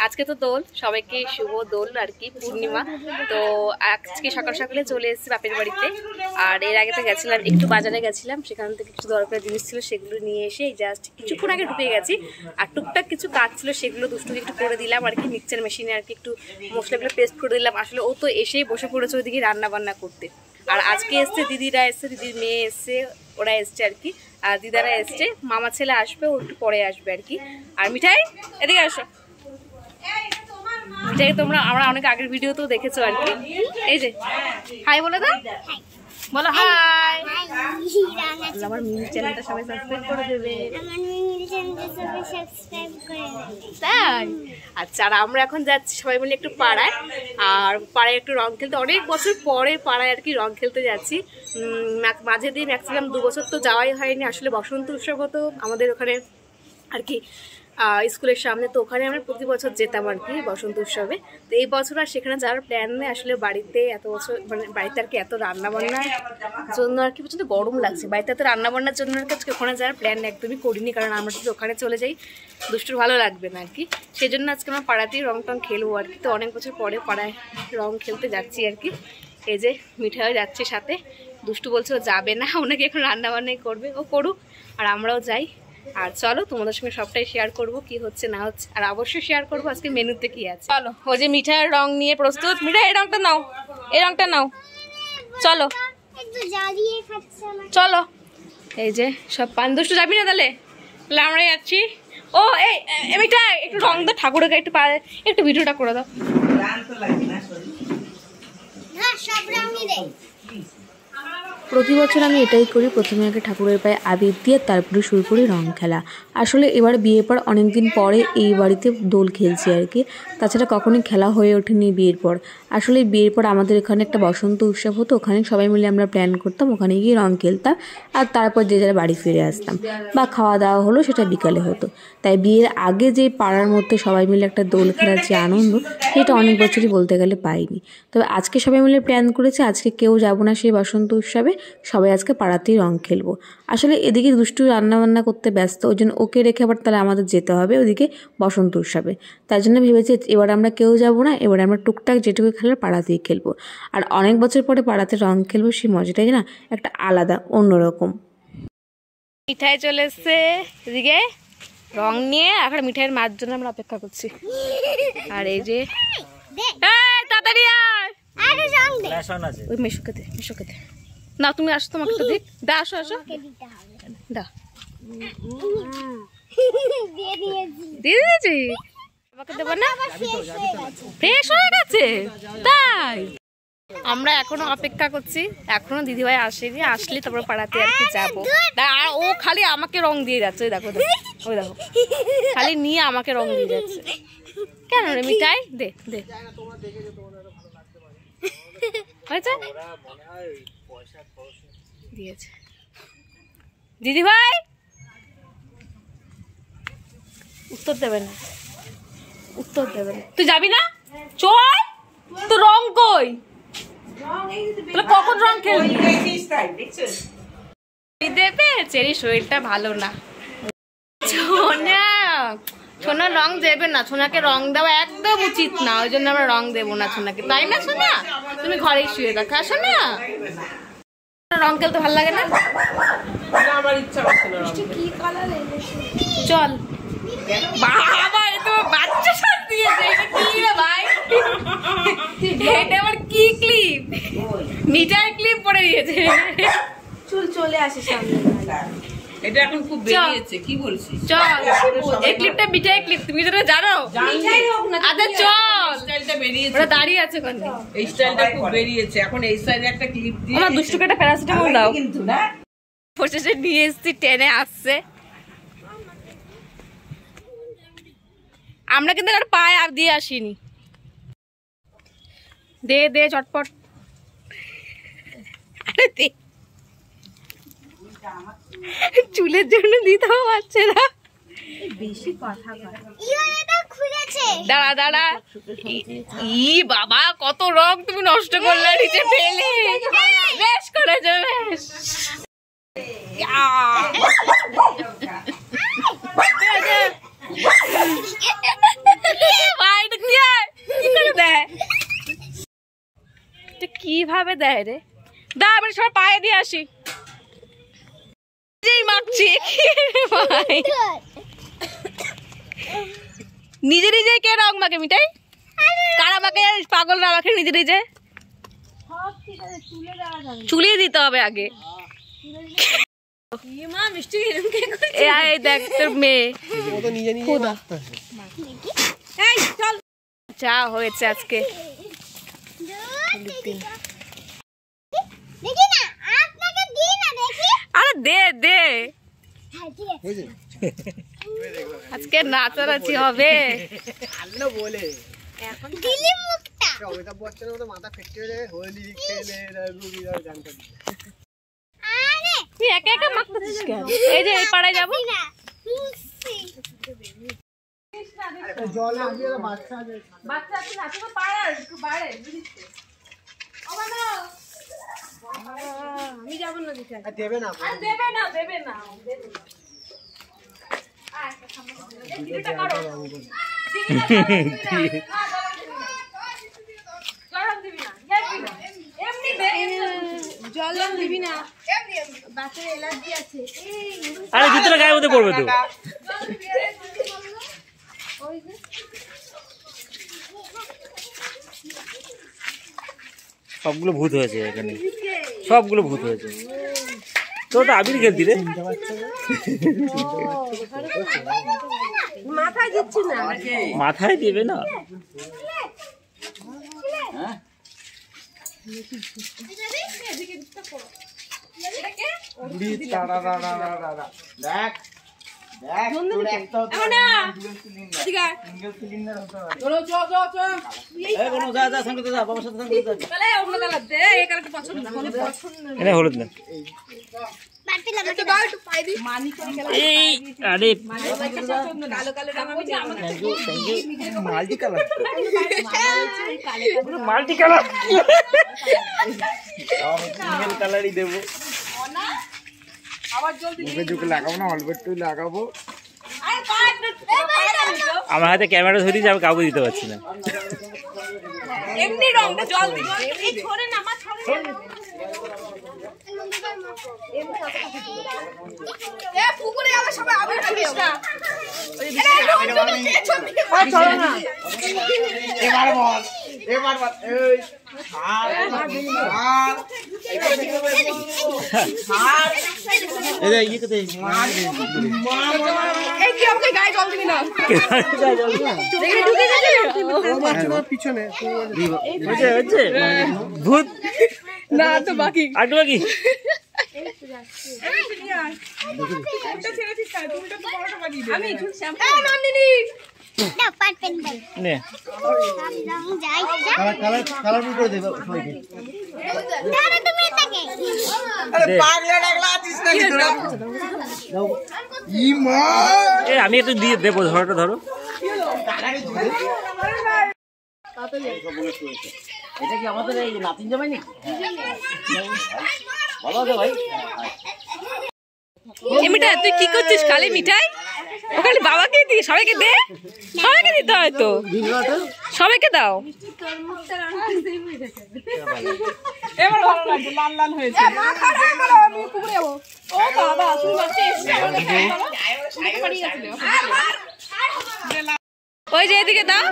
আজকে তো দোল, সবাইকে শুভ দোল আর কি, পূর্ণিমা। তো আজকে সকাল সকালে চলে এসেছি বাপের বাড়িতে। আর এর আগে তো গেছিলাম, একটু বাজারে গেছিলাম, সেখান থেকে কিছু দরকারি জিনিস ছিল সেগুলো নিয়ে এসে জাস্ট কিছুক্ষণ আগে ঢুকে গেছি। আর টুকটাক কিছু কাজ ছিল সেগুলো দুষ্টুকে একটু করে দিলাম আর কি, মিক্সচার মেশিনে আর কি একটু মশলাগুলো পেস্ট করে দিলাম। আসলে ও তো এসেই বসে পড়েছে ওইদিকে রান্না বান্না করতে। আর আজকে এসছে দিদিরা, এসছে দিদির মেয়ে এসছে, ওরা এসছে আর কি। আর দিদারা এসছে, মামা ছেলে আসবে, ও একটু পরে আসবে আর কি। আর মিঠাই এদিকে আসো, মিঠাই তোমরা আমরা অনেক আগের ভিডিও তো দেখেছো আর কি। এই যে হাই বলে দাও, বলো হাই। আমার মিনি চ্যানেলটা সবাই সাবস্ক্রাইব করে দেবে, তাই? আচ্ছা, আর আমরা এখন যাচ্ছি সবাই মিলে একটু পাড়ায়। আর পাড়ায় একটু রং খেলতে, অনেক বছর পরে পাড়ায় আর কি রং খেলতে যাচ্ছি। মাঝে দিয়ে ম্যাক্সিমাম 2 বছর তো যাওয়াই হয়নি। আসলে বসন্ত উৎসব তো আমাদের ওখানে আর কি স্কুলের সামনে, তো ওখানে আমরা প্রতি বছর যেতাম আর কি বসন্ত উৎসবে। তো এই বছর আর সেখানে যাওয়ার প্ল্যান নেই। আসলে বাড়িতে এত বছর মানে বাড়িতে আর কি এত রান্নাবান্নার জন্য আর কি প্রচণ্ড গরম লাগছে, বাড়িতে এত রান্নাবান্নার জন্য আর কি ওখানে যাওয়ার প্ল্যান একদমই করিনি। কারণ আমরা যদি ওখানে চলে যাই দুষ্টুর ভালো লাগবে না আর কি, সেই জন্য আজকে আমরা পাড়াতেই রং টং খেলবো আর কি। তো অনেক বছর পরে পাড়ায় রং খেলতে যাচ্ছি আর কি। এই যে মিঠাইও যাচ্ছে সাথে, দুষ্টু বলছে ও যাবে না, ওনাকে এখন রান্নাবান্নাই করবে, ও করুক আর আমরাও যাই। আর চলো তোমাদের সঙ্গে সবটাই শেয়ার করব কি হচ্ছে না হচ্ছে, আর অবশ্যই শেয়ার করবো আজকে মেনুতে কি আছে। চলো, ও যে মিঠাইয়ের রং নিয়ে প্রস্তুত। মিঠাই এই রংটা নাও, এই রংটা নাও, চলো চলো। এই যে সব পান, দুষ্টু যাবি না তাহলে? তাহলে আমরা যাচ্ছি। ও এই মিঠাই একটু রং দাও ঠাকুরের গায়ে, একটু ভিডিওটা করে দাও। প্রতি বছর আমি এটাই করি, প্রথমে আগে ঠাকুরের পায়ে আবির দিয়ে তারপরে শুরু করি রং খেলা। আসলে এবার বিয়ের পর অনেকদিন পরে এই বাড়িতে দোল খেলছি আর কি, তাছাড়া কখনোই খেলা হয়ে ওঠেনি বিয়ের পর। আসলে বিয়ের পর আমাদের এখানে একটা বসন্ত উৎসব হতো, ওখানে সবাই মিলে আমরা প্ল্যান করতাম, ওখানে গিয়ে রং খেলতাম আর তারপর যে যারা বাড়ি ফিরে আসতাম, বা খাওয়া দাওয়া হলো সেটা বিকালে হতো। তাই বিয়ের আগে যে পাড়ার মধ্যে সবাই মিলে একটা দোল খেলার যে আনন্দ, সেটা অনেক বছরই বলতে গেলে পাইনি। তবে আজকে সবাই মিলে প্ল্যান করেছে, আজকে কেউ যাবো না সেই বসন্ত উৎসবে, সবাই আজকে পাড়াতেই রং খেলবো। আসলে এদিকে দুষ্টু রান্নাবান্না করতে ব্যস্ত, ওই জন্য ওকে রেখে আবার তাহলে আমাদের যেতে হবে ওদিকে বসন্ত উৎসবে। তাই জন্য ভেবেছি এবার আমরা কেউ যাবো না, এবার আমরা টুকটাক যেটুকু খেলার পাড়াতেই খেলবো। আর অনেক বছর পরে পাড়াতে রং খেলবো, সেই মজাটাই না একটা আলাদা অন্যরকম। মিঠাই চলে এসছে এদিকে রং নিয়ে, এখন মিঠাইয়ের মার জন্য আমরা অপেক্ষা করছি। আর এই যে তাড়াতাড়ি ওই মেশোকে দে, মেশোকে দে না, তুমি আসো, তোমাকে তো দিক দা, আসো আসো দা, দিয়ে দিয়েছি। আমাকে দেবো না, ফ্রেশ হয়ে গেছে তাই? আমরা এখনো অপেক্ষা করছি, এখনো দিদিভাই আসেনি, আসলে তারপর পাড়াতে আর কি যাবো। আর ও খালি আমাকে রং দিয়ে যাচ্ছে, ওই দেখো ওই দেখো, খালি নিয়ে আমাকে রং দিয়ে যাচ্ছে। কেন রে মিঠাই, দে দে, হয়েছে দিয়েছে দিদিভাই। উত্তর দেবে না, উত্তর দেবে না। তুই যাবি না? চল, তো রং কই? কখন রং খেলবি? দেবে চেরি, শরীরটা ভালো না। সোনা সোনা রং দেবে না, সোনাকে রং দেওয়া একদম উচিত না, ওই জন্য আমরা রং দেবো না সোনাকে, তাই না সোনা? তুমি ঘরেই শুয়ে থাকো, আসো না। রং খেলতে ভালো লাগে না? আমার ইচ্ছা করছিল কি কালার চল। বাবা এ তো বাচ্চা সাজ দিয়েছে, এটা কি রে ভাই? এটা আবার কি ক্লিপ? মিঠাই ক্লিপ পরে দিয়েছে, চুল চলে আসে সামনে। এটা এখন খুব বেরিয়েছে, কি বলছিস? চল, এই ক্লিপটা মিঠাই ক্লিপ, তুমি যেটা জানো। আচ্ছা চল, স্টাইলটা বেরিয়েছে, ওরা দাঁড়িয়ে আছে কোন? এই স্টাইলটা খুব বেরিয়েছে, এখন এই স্টাইলে একটা ক্লিপ দিয়ে। আমার দুষ্টুকে একটা প্যারাসিটামল দাও কিন্তু না, বসে নিয়ে এসছি, টেনে আসছে। আমরা কিন্তু আর পায়ে আর দিয়ে আসিনি। দে দে চটপট, চুলের জন্য দিতেও পারছে না, বেশি কথা দাঁড়া দাঁড়া। ই বাবা কত রং তুমি নষ্ট করলে, নিচে ফেলে। বেশ করেছো, বেশ। ভাই ভাবে দেয় রে। দা আমি সব পায়ে দিয়ে আসি। যেই মাখছি ভাই নিজে নিজে কে রং মাখে মিঠাই? কারা মাখে পাগল না মাখে নিজে নিজে? চুলিয়ে দিতে হবে আগে। দেখ তোর মেয়ে চা হয়েছে আজকে। আরে দে দে আজকে নাচানাচি হবে। তুই একা একা মাখতেছিস কেন? এই যে এই পাড়ায় যাবো। আমি যাবো না। দেবে না দেবে না দেবে না। আরে জুতোটা গায়ের মধ্যে পড়বে তো। সবগুলো ভূত হয়েছে এখানে, সবগুলো ভূত হয়েছে। তো তো আবির খেলতি রে, মাথায় দিচ্ছি না। মাথায় দিবে না। হলুদ না মাল্টি কালার কালারই দেবো। লাগাবো না, অল্প একটু লাগাবো। আমার হাতে ক্যামেরা ধরে দিয়েছি, আমি কাউকে দিতে পারছি না। এমনি রংটা জল দিবি। এই ছড়ে না মা, ছড়ে না। এ পুকুরে আবার সবাই আবির খেলিস না। চলো না। এবার বল, এবার বল। এই পিছনে ভূত না তো বাকি আর বাকি আমি একটু দিয়ে দেবো, ধরোটা ধরো। এটা কি আমাদের এই নাতিন জামাই নাকি? ভালো আছে ভাই। মিঠাই তুই কি করছিস? খালি মিঠাই ওখানে বাবাকে দি, সবাইকে দে, সবাইকে দিতে হয় তো, সবাইকে দাও। এবার ভালো লাগছে, লাল লাল হয়েছে। ও বাবা ওই যে এদিকে দাও।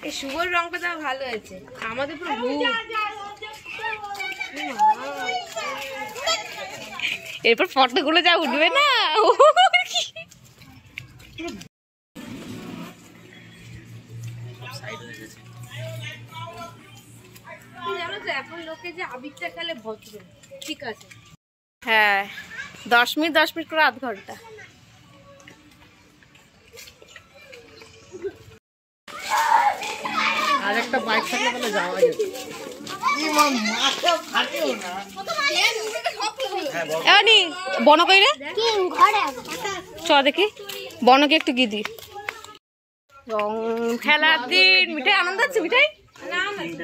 এই শুভর রংটা দাও, ভালো হয়েছে। আমাদের পুরো এরপর ফটো গুলো যা উঠবে না। জানো তো এখন লোকে যে আবিরটা খেলে ভদ্র, ঠিক আছে। হ্যাঁ 10 মিনিট 10 মিনিট করে আধ ঘন্টা। আর একটা বাইক থাকলে তাহলে যাওয়া যেত। বন কইরে চ দেখি, বনকে একটু গিয়ে দি। রং খেলার দিন, মিঠাই আনন্দ হচ্ছে। মিঠাই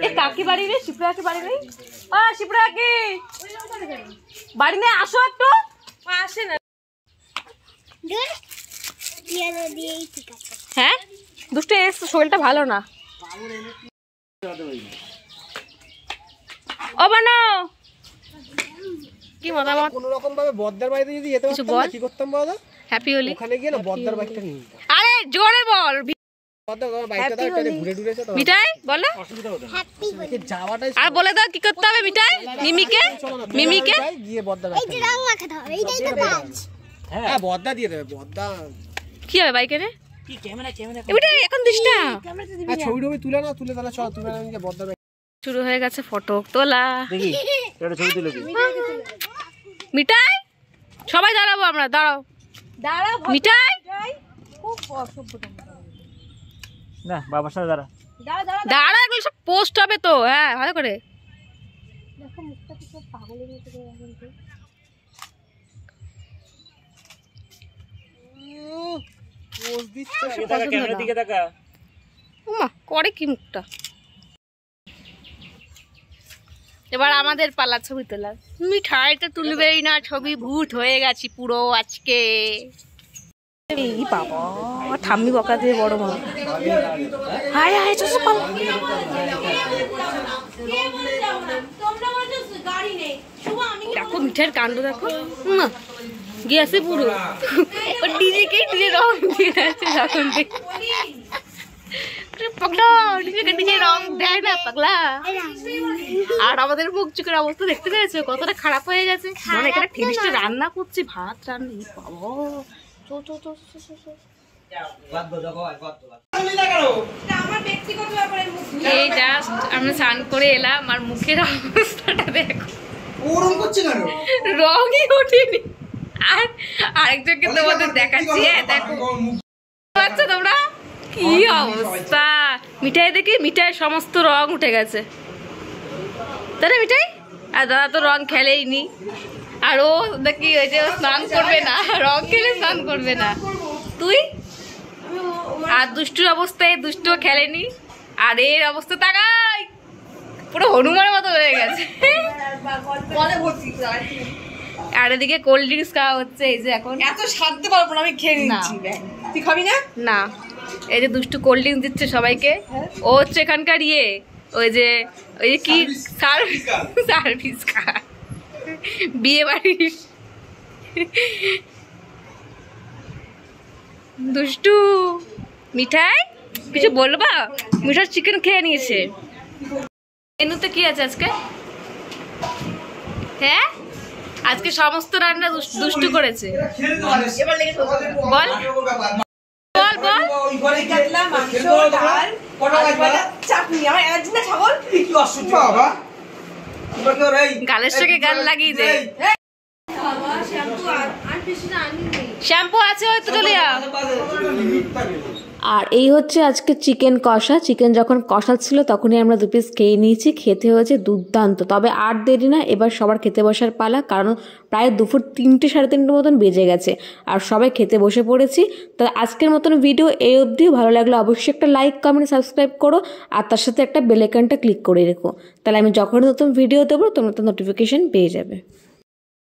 এই কাকি বাড়ি রে, শিপ্রা কি বাড়ি নেই? শিপ্রা কি বাড়ি নেই? আসো একটু। আসে না হ্যাঁ দুষ্টু শরীরটা ভালো না। ও বানো কি মতামত? কোন রকম ভাবে বদ্দার বাড়িতে যদি যেতে পারতাম না কি করতাম বলো? হ্যাপি হোলি। ওখানে গিয়ে না বদ্দার বাইকটা নিয়ে নিতাম। আরে জোরে বল। বদ্দার বাইকটা দাও, এটা ঘুরে ঘুরে এসে তো মিঠাই বলো। হ্যাপি হোলি যাওয়াটাই। আর বলে দাও কি করতে হবে মিঠাই? মিমিকে গিয়ে বদ্দার বাইকটা এই যে রং মাখাতে হবে, এইটাই তো কাজ। হ্যাঁ বদ্দা দিয়ে দেবে। বদ্দা কি হবে বাইকে রে? কি ক্যামেরা এটা এখন দিস না। ছবি টবি তুলে না, তুলে তাহলে চল তুলে নিয়ে বদ্দার বাইক শুরু হয়ে গেছে ফটো তোলা। দেখি একটা ছবি তুলে দিই। মিঠাই সবাই দাঁড়াবো আমরা, দাঁড়াও মিঠাই। না বাবার সাথে দাঁড়া। দাঁড়া এগুলো সব পোস্ট হবে তো। হ্যাঁ ভালো করে পোজ দিচ্ছে। ক্যামেরার দিকে তাকা। ওমা করে কি মুখটা। এবার আমাদের পালা ছবি তোলার। মিঠাইটা তুলবেই না, ছবি ভূত হয়ে গেছি পুরো আজকে। এই বাবা ঠাম্মি বকা দিয়ে বড় মা। হায় হায় চুপ পালা। দেখো মিঠাইয়ের কাণ্ড দেখো। গেছে পুরো ডিজেকে ডিজে রং দিয়ে আছে যখন পাগলা ডিজেকে ডিজে রং দেয় না পাগলা। আর আমাদের মুখ চোখের অবস্থা দেখতে পেয়েছো কতটা খারাপ হয়ে গেছে। মানে এখানে ফিনিশটা রান্না করছি, ভাত রান্না। বাবা এই জাস্ট আমরা স্নান করে এলাম আর মুখের অবস্থাটা দেখো, রঙই ওঠেনি। আর আরেকজনকে তোমাদের দেখাচ্ছি, দেখো আচ্ছা তোমরা কি অবস্থা। মিঠাই দেখি মিঠাই সমস্ত রং উঠে গেছে তাই না মিঠাই? আর দাদা তো রং খেলেই নি। আর ও দেখি ওই যে স্নান করবে না, রং খেলে স্নান করবে না। তুই আর দুষ্টুর অবস্থায় দুষ্টুও খেলেনি। আর এর অবস্থা তাকাই পুরো হনুমানের মতো হয়ে গেছে। আর এদিকে কোল্ড ড্রিঙ্কস খাওয়া হচ্ছে। এই যে এখন এত সাধতে পারবো না, আমি খেয়ে নিচ্ছি। তুই খাবি না? না এই যে দুষ্টু কোল্ড ড্রিঙ্কস দিচ্ছে সবাইকে। ও হচ্ছে এখানকার ওই যে কি সার্ভিস কার বিয়ে বাড়ির। দুষ্টু মিঠাই কিছু বলবা? মিঠাই চিকেন খেয়ে নিয়েছে। মেনুতে কি আছে আজকে? হ্যাঁ আজকে সমস্ত রান্না দুষ্টু করেছে। বল বল বল। গালের সঙ্গে গাল লাগিয়ে দে। শ্যাম্পু আছে ওই তো চলে যা। আর এই হচ্ছে আজকে চিকেন কষা। চিকেন যখন কষা ছিল তখনই আমরা 2 পিস খেয়ে নিয়েছি। খেতে হয়েছে দুর্দান্ত। তবে আর দেরি না, এবার সবার খেতে বসার পালা। কারণ প্রায় দুপুর 3টে 3:30 মতন বেজে গেছে আর সবাই খেতে বসে পড়েছি। তো আজকের মতন ভিডিও এই অবধি। ভালো লাগলে অবশ্যই একটা লাইক কমেন্ট সাবস্ক্রাইব করো আর তার সাথে একটা বেল আইকনটা ক্লিক করে রেখো। তাহলে আমি যখন নতুন ভিডিও দেবো তোমরা তো নোটিফিকেশন পেয়ে যাবে।